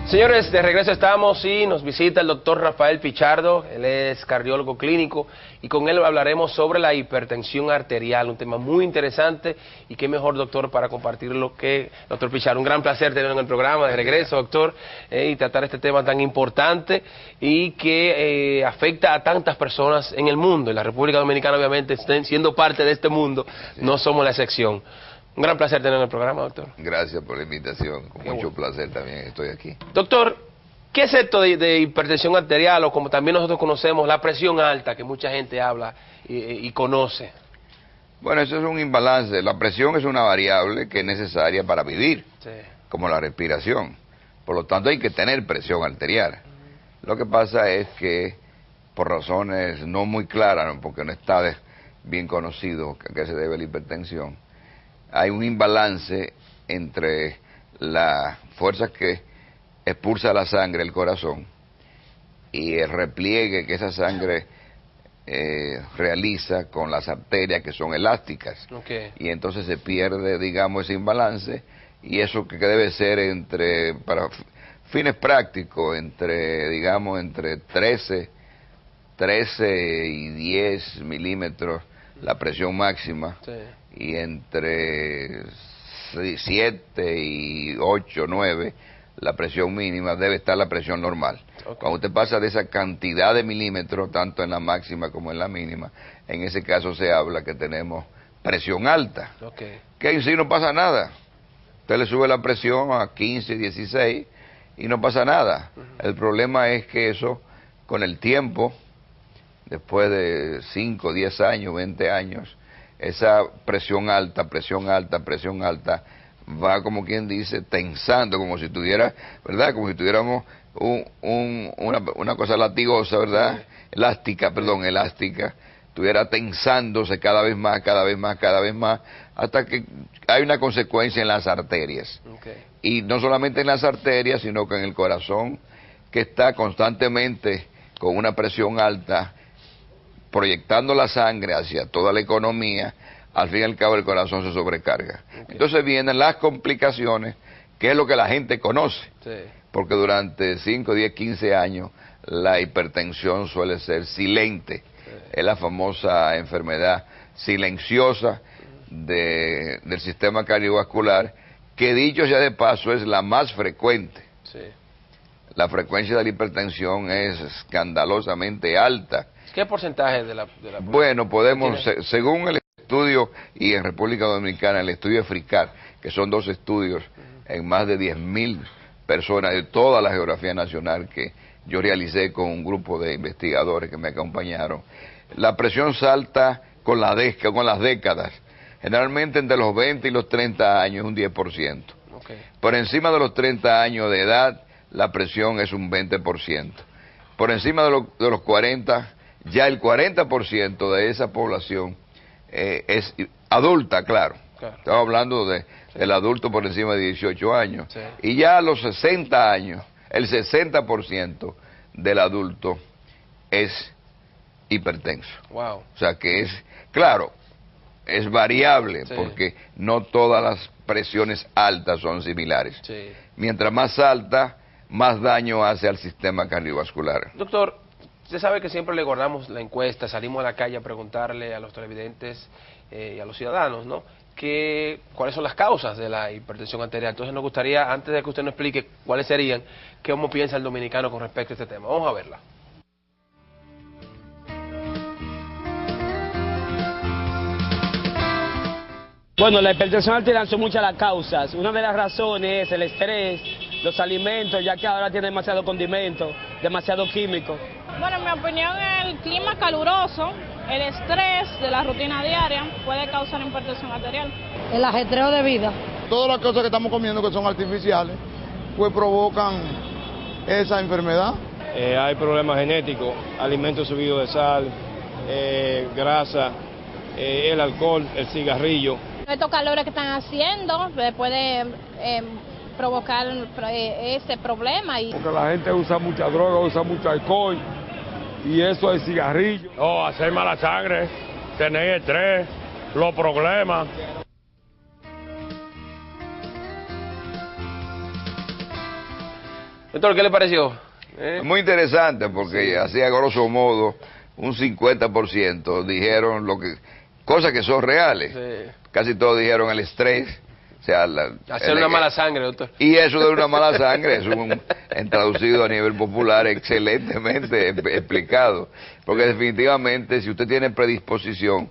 Señores, de regreso estamos y nos visita el doctor Rafael Pichardo, él es cardiólogo clínico y con él hablaremos sobre la hipertensión arterial, un tema muy interesante y qué mejor doctor para compartirlo que doctor Pichardo. Un gran placer tenerlo en el programa de regreso, doctor, y tratar este tema tan importante y que afecta a tantas personas en el mundo. En la República Dominicana, obviamente, siendo parte de este mundo, no somos la excepción. Un gran placer tenerlo en el programa, doctor. Gracias por la invitación, con mucho placer también estoy aquí. Doctor, ¿qué es esto de hipertensión arterial o como también nosotros conocemos, la presión alta que mucha gente habla y conoce? Bueno, eso es un imbalance. La presión es una variable que es necesaria para vivir, sí, como la respiración. Por lo tanto, hay que tener presión arterial. Lo que pasa es que, por razones no muy claras, porque no está bien conocido a qué se debe la hipertensión, hay un imbalance entre las fuerzas que expulsa la sangre del corazón y el repliegue que esa sangre realiza con las arterias que son elásticas. Okay. Y entonces se pierde, digamos, ese imbalance, y eso que debe ser para fines prácticos, entre 13 y 10 milímetros la presión máxima, sí, y entre 7 y 8, 9 la presión mínima, debe estar la presión normal. Okay. Cuando usted pasa de esa cantidad de milímetros, tanto en la máxima como en la mínima, en ese caso se habla que tenemos presión alta. Okay. Que en sí no pasa nada. Usted le sube la presión a 15, 16 y no pasa nada. El problema es que eso, con el tiempo, después de 5, 10 años, 20 años, esa presión alta, va, como quien dice, tensando, como si tuviera, ¿verdad? Como si tuviéramos una cosa latigosa, ¿verdad? Elástica, estuviera tensándose cada vez más, hasta que hay una consecuencia en las arterias. Okay. Y no solamente en las arterias, sino que en el corazón, que está constantemente con una presión alta, proyectando la sangre hacia toda la economía, al fin y al cabo el corazón se sobrecarga. Okay. Entonces vienen las complicaciones, que es lo que la gente conoce, sí, porque durante 5, 10, 15 años la hipertensión suele ser silente, sí, es la famosa enfermedad silenciosa del sistema cardiovascular, que dicho sea de paso es la más frecuente. Sí. La frecuencia de la hipertensión es escandalosamente alta. ¿Qué porcentaje de la Bueno, podemos, según el estudio, y en República Dominicana, el estudio EFRICAR, que son 2 estudios en más de 10.000 personas de toda la geografía nacional que yo realicé con un grupo de investigadores que me acompañaron, la presión salta con las décadas, generalmente entre los 20 y los 30 años, un 10%. Okay. Por encima de los 30 años de edad, la presión es un 20%. Por encima de los 40, ya el 40% de esa población es adulta, claro. Estamos hablando del adulto por encima de 18 años. Sí. Y ya a los 60 años, el 60% del adulto es hipertenso. Wow. O sea que es, claro, es variable, sí, porque no todas las presiones altas son similares. Sí. Mientras más alta, más daño hace al sistema cardiovascular. Doctor, usted sabe que siempre le guardamos la encuesta, salimos a la calle a preguntarle a los televidentes y a los ciudadanos, ¿no?, cuáles son las causas de la hipertensión arterial. Entonces nos gustaría, antes de que usted nos explique cuáles serían, cómo piensa el dominicano con respecto a este tema. Vamos a verla. Bueno, la hipertensión arterial son muchas las causas. Una de las razones es el estrés, los alimentos, ya que ahora tiene demasiado condimento, demasiado químico. Bueno, en mi opinión, el clima caluroso, el estrés de la rutina diaria puede causar hipertensión arterial. El ajetreo de vida. Todas las cosas que estamos comiendo que son artificiales, pues provocan esa enfermedad. Hay problemas genéticos, alimentos subidos de sal, grasa, el alcohol, el cigarrillo. Estos calores que están haciendo puede provocar ese problema. Porque la gente usa mucha droga, usa mucho alcohol y eso es cigarrillo. No, hacer mala sangre, tener estrés, los problemas. Doctor, ¿qué le pareció? Muy interesante porque hacía grosso modo un 50% dijeron cosas que son reales. Sí. Casi todos dijeron el estrés. O sea, hacer una mala sangre, doctor. Y eso de una mala sangre es traducido a nivel popular excelentemente explicado. Porque definitivamente si usted tiene predisposición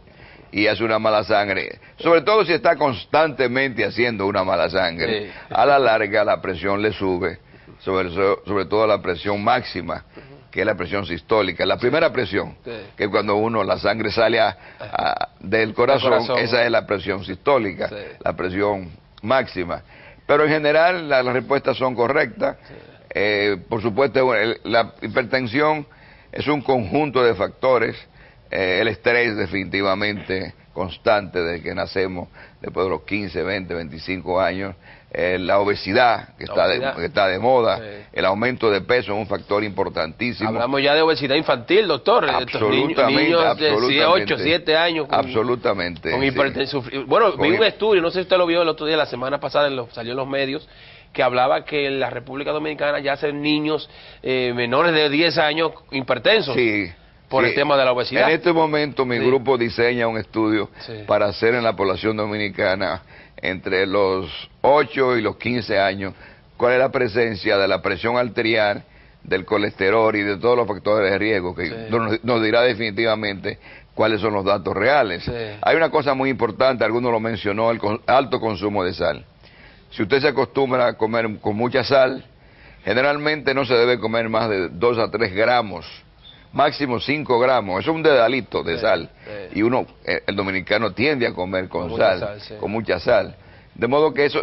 y hace una mala sangre, sobre todo si está constantemente haciendo una mala sangre, a la larga la presión le sube, sobre todo la presión máxima, que es la presión sistólica, la primera presión, que es cuando la sangre sale del corazón, esa es la presión sistólica, la presión máxima. Pero en general las respuestas son correctas. Por supuesto, la hipertensión es un conjunto de factores. El estrés definitivamente constante desde que nacemos, después de los 15, 20, 25 años, la obesidad, que está de moda, el aumento de peso es un factor importantísimo. Hablamos ya de obesidad infantil, doctor. Absolutamente. Niños de 8, 7 años. Absolutamente. Con hipertensión. Bueno, vi un estudio, no sé si usted lo vio el otro día, la semana pasada, salió en los medios, que hablaba que en la República Dominicana ya hacen niños menores de 10 años hipertensos. Sí. Por el tema de la obesidad. En este momento mi grupo diseña un estudio para hacer en la población dominicana entre los 8 y los 15 años cuál es la presencia de la presión arterial, del colesterol y de todos los factores de riesgo que nos dirá definitivamente cuáles son los datos reales. Hay una cosa muy importante, alguno lo mencionó, el alto consumo de sal. Si usted se acostumbra a comer con mucha sal, generalmente no se debe comer más de 2 a 3 gramos, máximo 5 gramos, eso es un dedalito de sal, y el dominicano tiende a comer con sal, con mucha sal, de modo que eso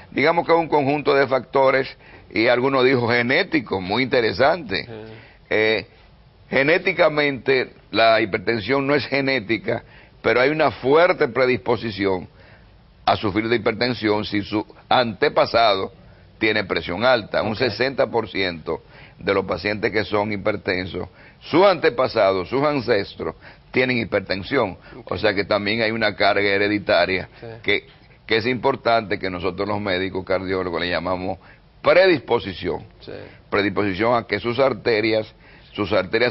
digamos que es un conjunto de factores, y algunos dijo genético, muy interesante. Genéticamente la hipertensión no es genética, pero hay una fuerte predisposición a sufrir de hipertensión si su antepasado tiene presión alta. Un 60% de los pacientes que son hipertensos, sus antepasados, sus ancestros, tienen hipertensión. O sea que también hay una carga hereditaria que es importante, que nosotros los médicos cardiólogos le llamamos predisposición. Predisposición a que sus arterias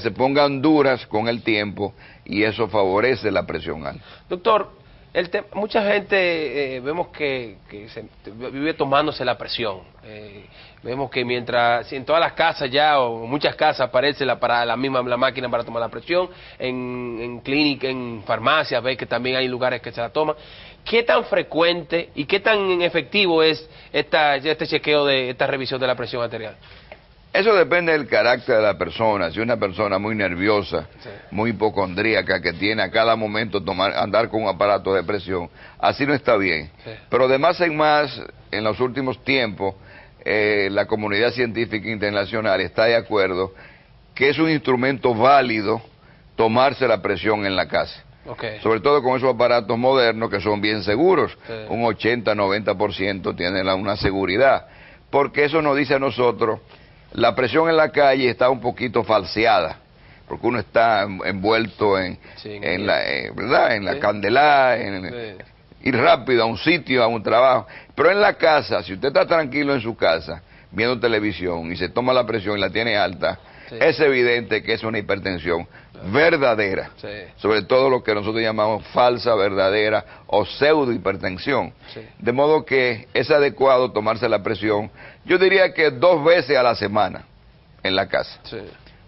se pongan duras con el tiempo, y eso favorece la presión alta. Doctor, mucha gente vemos que vive tomándose la presión. Vemos que mientras en todas las casas ya, o muchas casas, aparece la máquina para tomar la presión, en clínica, en farmacias, ves que también hay lugares que se la toman. ¿Qué tan frecuente y qué tan efectivo es este chequeo de esta revisión de la presión arterial? Eso depende del carácter de la persona. Si una persona muy nerviosa, muy hipocondríaca, que tiene a cada momento andar con un aparato de presión, así no está bien. Pero de más en más, en los últimos tiempos, la comunidad científica internacional está de acuerdo que es un instrumento válido tomarse la presión en la casa. Sobre todo con esos aparatos modernos que son bien seguros. Un 80-90% tienen una seguridad. Porque eso nos dice a nosotros, la presión en la calle está un poquito falseada, porque uno está envuelto en la candela, ir rápido a un sitio, a un trabajo. Pero en la casa, si usted está tranquilo en su casa, viendo televisión, y se toma la presión y la tiene alta, es evidente que es una hipertensión verdadera, sobre todo lo que nosotros llamamos falsa, verdadera o pseudo hipertensión. De modo que es adecuado tomarse la presión, yo diría que 2 veces a la semana en la casa.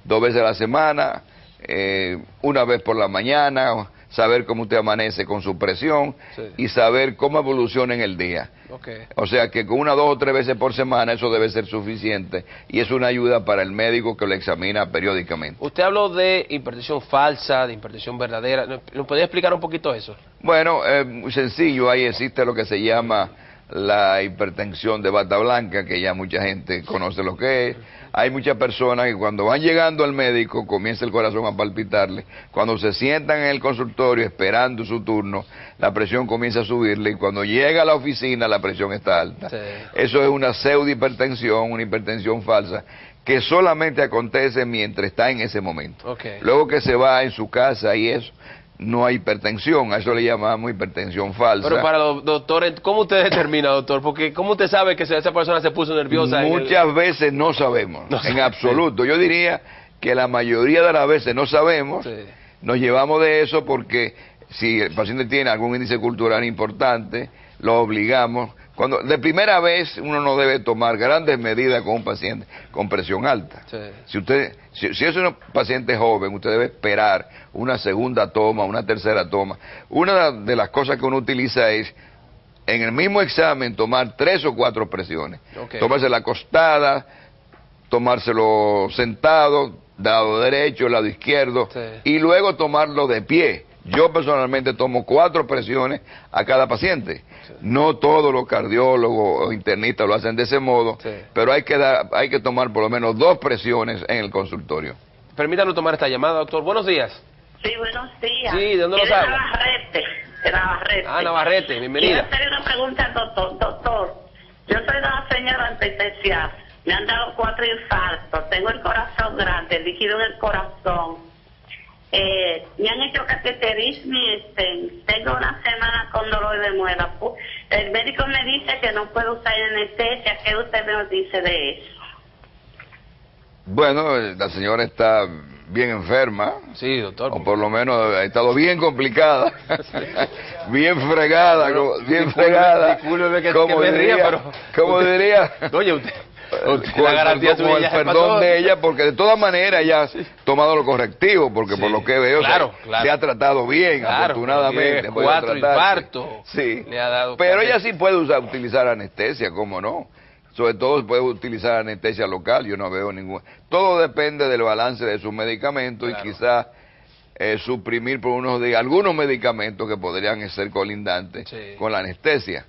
2 veces a la semana, una vez por la mañana, saber cómo usted amanece con su presión y saber cómo evoluciona en el día. O sea que con 1, 2 o 3 veces por semana eso debe ser suficiente, y es una ayuda para el médico que lo examina periódicamente. Usted habló de hipertensión falsa, de hipertensión verdadera. ¿Nos podría explicar un poquito eso? Bueno, muy sencillo. Ahí existe lo que se llama la hipertensión de bata blanca, que ya mucha gente conoce lo que es. Hay muchas personas que cuando van llegando al médico comienza el corazón a palpitarle. Cuando se sientan en el consultorio esperando su turno, la presión comienza a subirle, y cuando llega a la oficina la presión está alta. Eso es una pseudohipertensión, una hipertensión falsa, que solamente acontece mientras está en ese momento. Luego que se va en su casa y eso, no hay hipertensión, a eso le llamamos hipertensión falsa. Pero para los doctores, ¿cómo usted determina, doctor? Porque ¿cómo usted sabe que esa persona se puso nerviosa? Muchas veces no sabemos, en absoluto. Yo diría que la mayoría de las veces no sabemos, nos llevamos de eso porque si el paciente tiene algún índice cultural importante, lo obligamos. Cuando de primera vez uno no debe tomar grandes medidas con un paciente con presión alta. Si es un paciente joven, usted debe esperar una segunda toma, una tercera toma. Una de las cosas que uno utiliza es, en el mismo examen, tomar 3 o 4 presiones. Tomársela acostada, tomárselo sentado, lado derecho, lado izquierdo, y luego tomarlo de pie. Yo personalmente tomo 4 presiones a cada paciente. No todos los cardiólogos o internistas lo hacen de ese modo, pero hay que tomar por lo menos 2 presiones en el consultorio. Permítanos tomar esta llamada, doctor. Buenos días. Sí, buenos días. Sí, ¿de dónde nos habla? De Navarrete. Ah, Navarrete, bienvenida. Quiero hacer una pregunta al doctor. Doctor, yo soy una señora artificial. Me han dado 4 infartos. Tengo el corazón grande, líquido en el corazón. Me han hecho cateterismo y tengo una semana con dolor de muela. El médico me dice que no puedo usar anestesia. ¿Qué usted me dice de eso? Bueno, la señora está bien enferma. Sí, doctor. O por lo menos ha estado bien complicada. Bien fregada, bien fregada. Discúlpeme que me ría, pero... ¿Cómo diría? Oye, usted... La garantía como el perdón de ella, porque de todas maneras ella ha tomado lo correctivo, porque por lo que veo se ha tratado bien, afortunadamente. 4 infartos le ha dado. Pero ella sí puede utilizar anestesia, ¿cómo no? Sobre todo puede utilizar anestesia local, yo no veo ningún... Todo depende del balance de sus medicamentos y quizás suprimir por algunos medicamentos que podrían ser colindantes con la anestesia.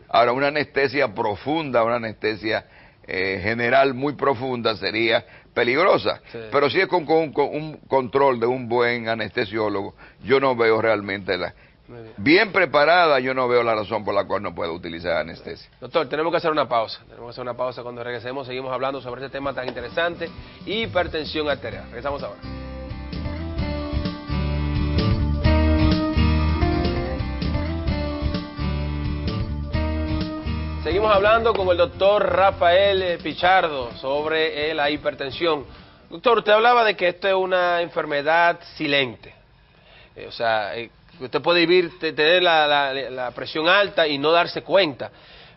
Ahora, una anestesia profunda, una anestesia general muy profunda sería peligrosa, pero si es con un control de un buen anestesiólogo, yo no veo realmente bien preparada, yo no veo la razón por la cual no puedo utilizar anestesia. Doctor, tenemos que hacer una pausa. Cuando regresemos seguimos hablando sobre este tema tan interesante, hipertensión arterial. Regresamos ahora. Seguimos hablando con el doctor Rafael Pichardo sobre la hipertensión. Doctor, usted hablaba de que esto es una enfermedad silente. O sea, usted puede tener la presión alta y no darse cuenta,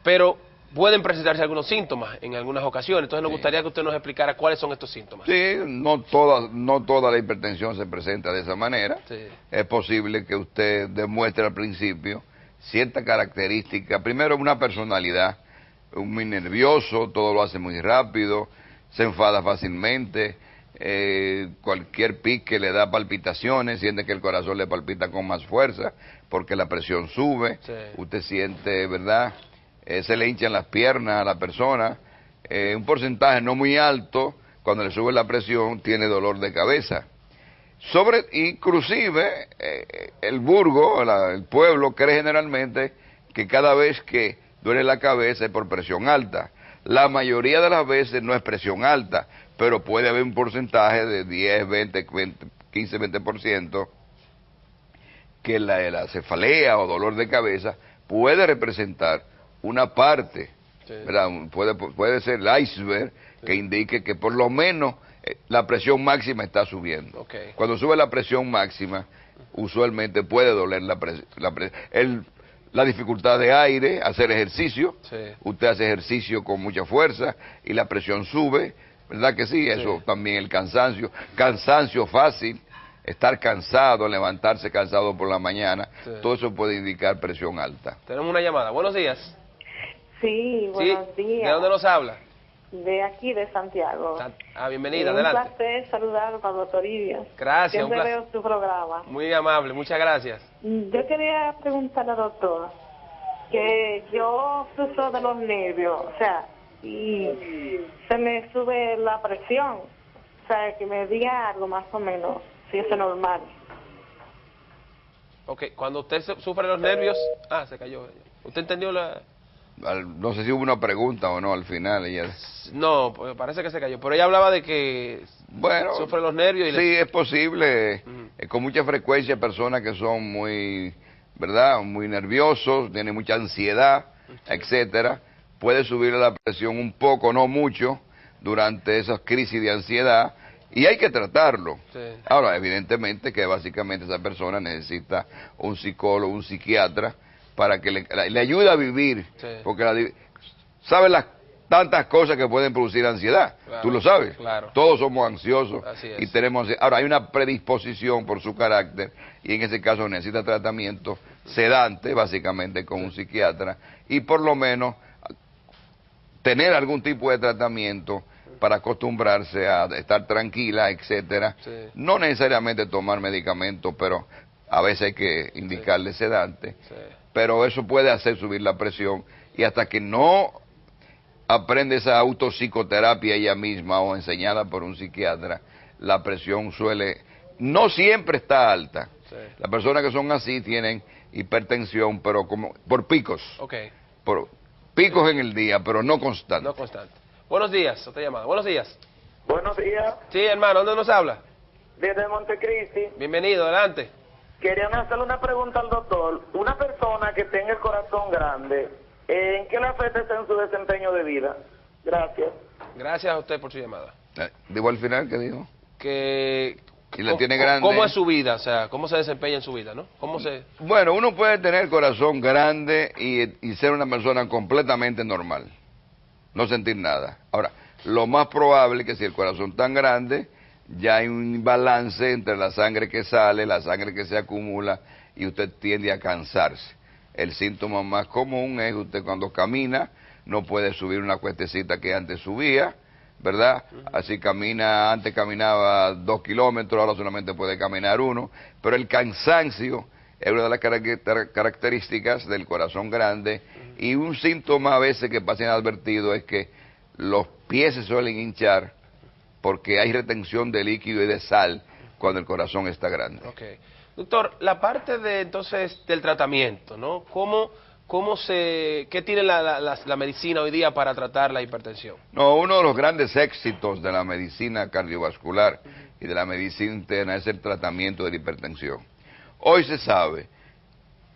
pero pueden presentarse algunos síntomas en algunas ocasiones. Entonces nos gustaría que usted nos explicara cuáles son estos síntomas. Sí, no toda la hipertensión se presenta de esa manera. Es posible que usted demuestre al principio cierta característica, primero una personalidad, muy nervioso, todo lo hace muy rápido, se enfada fácilmente, cualquier pique le da palpitaciones, siente que el corazón le palpita con más fuerza porque la presión sube, usted siente, ¿verdad? Se le hinchan las piernas a la persona, un porcentaje no muy alto, cuando le sube la presión tiene dolor de cabeza. Inclusive el burgo, el pueblo, cree generalmente que cada vez que duele la cabeza es por presión alta. La mayoría de las veces no es presión alta, pero puede haber un porcentaje de 10, 15, 20% que la cefalea o dolor de cabeza puede representar una parte, ¿verdad? Puede ser el iceberg que indique que por lo menos la presión máxima está subiendo. Cuando sube la presión máxima, usualmente puede doler la dificultad de aire, hacer ejercicio. Usted hace ejercicio con mucha fuerza y la presión sube, ¿verdad que sí? Eso también, el cansancio fácil, estar cansado, levantarse cansado por la mañana, todo eso puede indicar presión alta. Tenemos una llamada. Buenos días. Sí, buenos días. ¿De dónde nos habla? De aquí, de Santiago. Bienvenida, adelante. Un placer saludarlo con doctor Iria. Gracias, Siempre un placer. veo su programa. Muy amable, muchas gracias. Yo quería preguntarle al doctor, que yo sufro de los nervios, o sea, y se me sube la presión, o sea, que me diga algo más o menos, si es normal. Ok, cuando usted sufre los nervios... se cayó. ¿Usted entendió la...? No sé si hubo una pregunta o no al final. No, pues parece que se cayó. Pero ella hablaba de que sufre los nervios. Sí, es posible. con mucha frecuencia personas que son muy, ¿verdad?, muy nerviosos, tienen mucha ansiedad, etcétera. Puede subir la presión un poco, no mucho, durante esas crisis de ansiedad, y hay que tratarlo. Sí. Ahora, evidentemente que básicamente esa persona necesita un psicólogo, un psiquiatra, para que le ayude a vivir, Sí. porque ¿sabes las tantas cosas que pueden producir ansiedad? Claro, Tú lo sabes. claro. Todos somos ansiosos Así es. y tenemos ansiedad. Ahora, hay una predisposición por su carácter, y en ese caso necesita tratamiento sedante, básicamente con un psiquiatra, y por lo menos tener algún tipo de tratamiento para acostumbrarse a estar tranquila, etcétera. Sí. No necesariamente tomar medicamentos, pero a veces hay que indicarle sedante. Sí. Pero eso puede hacer subir la presión, y hasta que no aprende esa autopsicoterapia ella misma o enseñada por un psiquiatra, la presión no siempre está alta. Sí. Las personas que son así tienen hipertensión, pero como por picos. Ok. Por picos en el día, pero no constante. No constante. Buenos días, otra llamada. Buenos días. Buenos días, Sí, hermano, ¿dónde nos habla? desde Montecristi. Bienvenido, adelante. Querían hacerle una pregunta al doctor. Una persona que tenga el corazón grande, ¿en qué le afecta en su desempeño de vida? Gracias. Gracias a usted por su llamada. ¿Digo al final qué dijo? Que... Y la tiene grande. ¿Cómo es su vida? O sea, ¿cómo se desempeña en su vida, no? ¿Cómo se...? Bueno, uno puede tener el corazón grande y ser una persona completamente normal, no sentir nada. Ahora, lo más probable es que si el corazón tan grande, ya hay un balance entre la sangre que sale, la sangre que se acumula, y usted tiende a cansarse. El síntoma más común es usted cuando camina, no puede subir una cuestecita que antes subía, ¿verdad? Así antes caminaba 2 kilómetros, ahora solamente puede caminar 1, pero el cansancio es una de las características del corazón grande, y un síntoma a veces que pasa inadvertido es que los pies se suelen hinchar porque hay retención de líquido y de sal cuando el corazón está grande. Ok. Doctor, la parte de entonces del tratamiento, ¿no? ¿Qué tiene la medicina hoy día para tratar la hipertensión? No, uno de los grandes éxitos de la medicina cardiovascular y de la medicina interna es el tratamiento de la hipertensión. Hoy se sabe,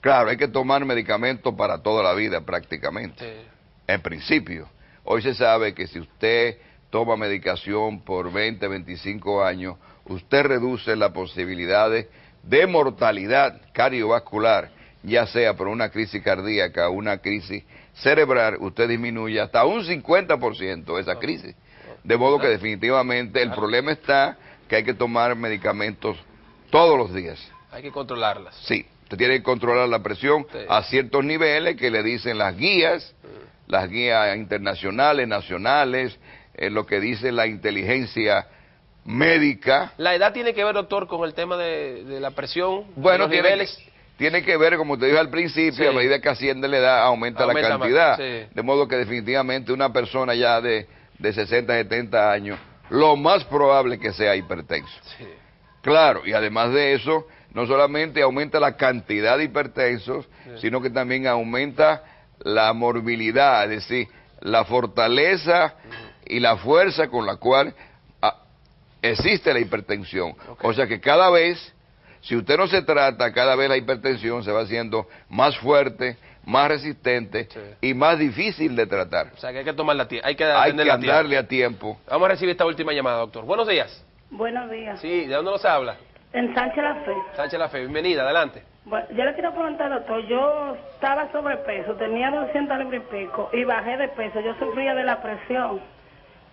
claro, hay que tomar medicamentos para toda la vida prácticamente, Sí. en principio. Hoy se sabe que si usted toma medicación por 20, 25 años, usted reduce las posibilidades de mortalidad cardiovascular, ya sea por una crisis cardíaca o una crisis cerebral. Usted disminuye hasta un 50% esa crisis. De modo que definitivamente el problema está que hay que tomar medicamentos todos los días. Hay que controlarlas. Sí, usted tiene que controlar la presión a ciertos niveles que le dicen las guías internacionales, nacionales, lo que dice la inteligencia médica. ¿La edad tiene que ver, doctor, con el tema de la presión? Bueno, los niveles? tiene que ver, como te dije al principio, Sí. a medida que asciende la edad, aumenta la Aumenta cantidad. más, sí. De modo que definitivamente una persona ya de 60, 70 años, lo más probable es que sea hipertenso. Sí. Claro, y además de eso, no solamente aumenta la cantidad de hipertensos, sino que también aumenta la morbilidad, es decir, la fortaleza y la fuerza con la cual existe la hipertensión. O sea que cada vez, si usted no se trata, cada vez la hipertensión se va haciendo más fuerte, más resistente y más difícil de tratar. O sea que hay que tomarla, hay que andarle a tiempo. Vamos a recibir esta última llamada, doctor. Buenos días. Buenos días. Sí, ¿de dónde nos habla? En Sánchez La Fe. Sánchez La Fe, bienvenida, adelante. Bueno, yo le quiero preguntar, doctor, yo estaba sobrepeso, tenía 200 libras y pico y bajé de peso, yo sufría de la presión,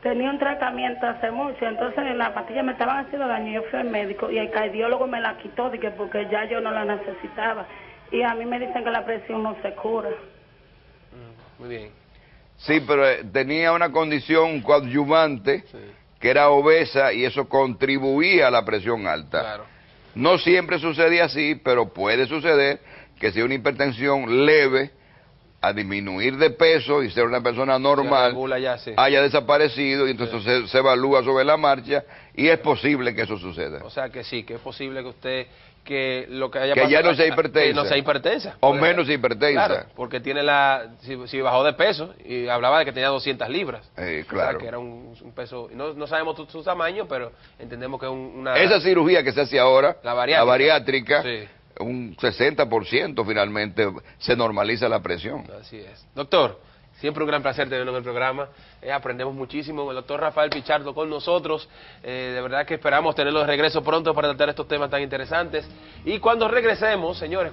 tenía un tratamiento hace mucho, entonces las pastillas me estaban haciendo daño, yo fui al médico y el cardiólogo me la quitó porque ya yo no la necesitaba, y a mí me dicen que la presión no se cura. Muy bien. Sí, pero tenía una condición coadyuvante, que era obesa, y eso contribuía a la presión alta. Claro. No siempre sucede así, pero puede suceder que si una hipertensión leve a disminuir de peso y ser una persona normal, ya, sí, haya desaparecido, y entonces se evalúa sobre la marcha, y es posible que eso suceda. O sea que sí, que es posible que usted, que lo que haya que pasado, ya no sea hipertensa. Que no sea hipertensa. O menos hipertensa. Claro, porque tiene si bajó de peso, y hablaba de que tenía 200 libras. Claro. O sea, que era un peso, no sabemos su tamaño, pero entendemos que es una... Esa cirugía que se hace ahora, la bariátrica, sí, un 60% finalmente se normaliza la presión. Así es. Doctor, siempre un gran placer tenerlo en el programa. Aprendemos muchísimo. El doctor Rafael Pichardo con nosotros. De verdad que esperamos tenerlo de regreso pronto para tratar estos temas tan interesantes. Y cuando regresemos, señores,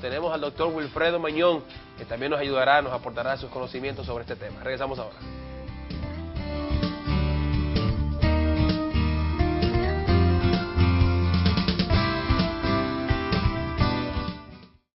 tenemos al doctor Wilfredo Mañón, que también nos ayudará, nos aportará sus conocimientos sobre este tema. Regresamos ahora.